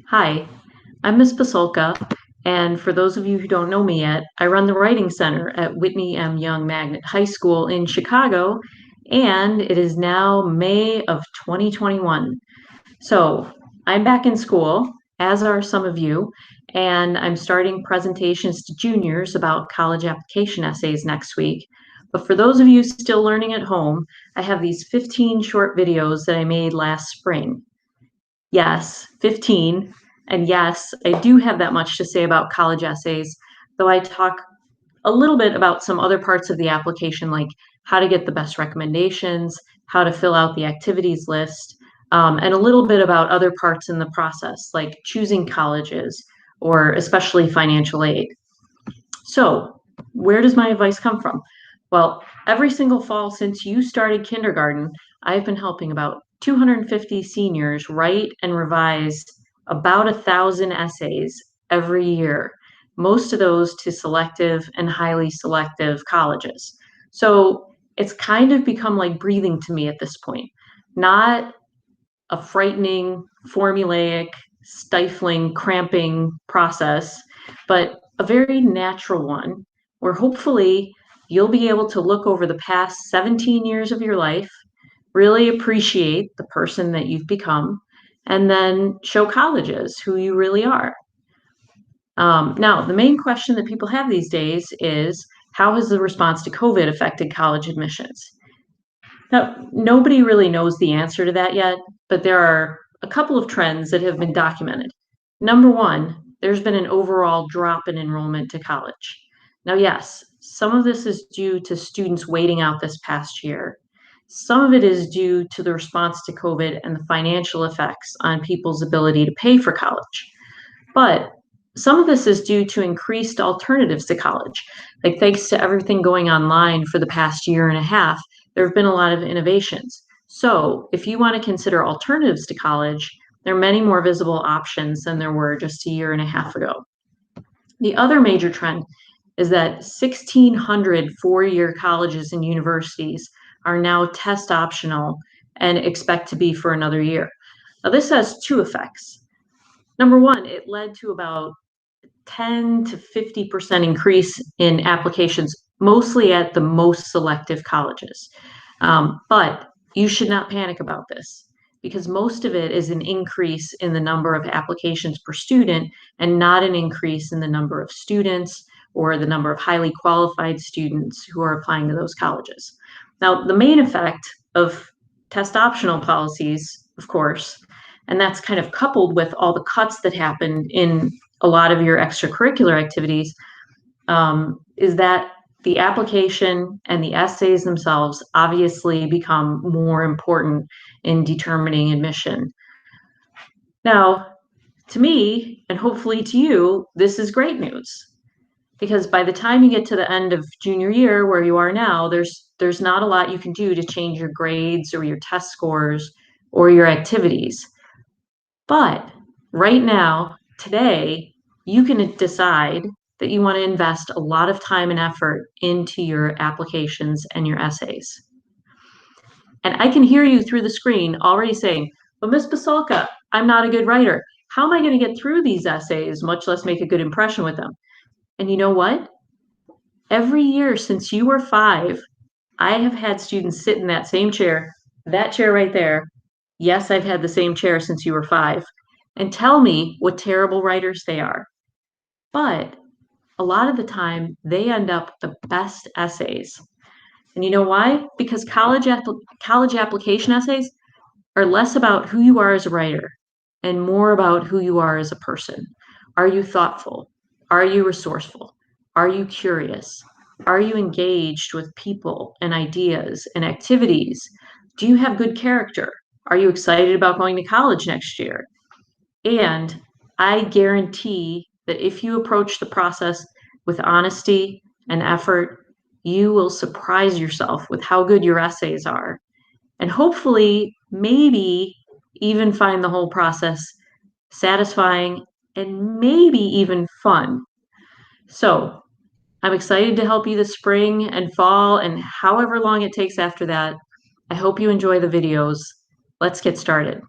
Hi, I'm Ms. Pasulka, and for those of you who don't know me yet, I run the Writing Center at Whitney M. Young Magnet High School in Chicago, and it is now May of 2021. So I'm back in school, as are some of you, and I'm starting presentations to juniors about college application essays next week. But for those of you still learning at home, I have these 15 short videos that I made last spring. Yes, 15. And yes, I do have that much to say about college essays, though I talk a little bit about some other parts of the application, like how to get the best recommendations, how to fill out the activities list, and a little bit about other parts in the process, like choosing colleges or especially financial aid. So, where does my advice come from? Well, every single fall since you started kindergarten, I've been helping about 250 seniors write and revise about 1,000 essays every year, most of those to selective and highly selective colleges. So it's kind of become like breathing to me at this point. Not a frightening, formulaic, stifling, cramping process, but a very natural one where hopefully you'll be able to look over the past 17 years of your life, really appreciate the person that you've become, and then show colleges who you really are. Now, the main question that people have these days is how has the response to COVID affected college admissions? Now, nobody really knows the answer to that yet, but there are a couple of trends that have been documented. Number one, there's been an overall drop in enrollment to college. Now, yes, some of this is due to students waiting out this past year. Some of it is due to the response to COVID and the financial effects on people's ability to pay for college. But some of this is due to increased alternatives to college. Like, thanks to everything going online for the past year and a half, there have been a lot of innovations. So, if you want to consider alternatives to college, there are many more visible options than there were just a year and a half ago. The other major trend is that 1,600 four-year colleges and universities are now test optional and expect to be for another year. Now, this has two effects. Number one, it led to about 10 to 50% increase in applications, mostly at the most selective colleges. But you should not panic about this because most of it is an increase in the number of applications per student and not an increase in the number of students or the number of highly qualified students who are applying to those colleges. Now, the main effect of test optional policies, of course, and that's kind of coupled with all the cuts that happened in a lot of your extracurricular activities, is that the application and the essays themselves obviously become more important in determining admission. Now, to me, and hopefully to you, this is great news because by the time you get to the end of junior year where you are now, there's not a lot you can do to change your grades or your test scores or your activities. But right now, today, you can decide that you want to invest a lot of time and effort into your applications and your essays. And I can hear you through the screen already saying, but Ms. Pasulka, I'm not a good writer. How am I going to get through these essays, much less make a good impression with them? And you know what? Every year since you were 5, I have had students sit in that chair right there. Yes, I've had the same chair since you were 5, and tell me what terrible writers they are. But a lot of the time, they end up the best essays. And you know why? Because college application essays are less about who you are as a writer and more about who you are as a person. Are you thoughtful? Are you resourceful? Are you curious? Are you engaged with people and ideas and activities? Do you have good character? Are you excited about going to college next year? And I guarantee that if you approach the process with honesty and effort, you will surprise yourself with how good your essays are. And hopefully, maybe even find the whole process satisfying and maybe even fun. So, I'm excited to help you this spring and fall and however long it takes after that. I hope you enjoy the videos. Let's get started.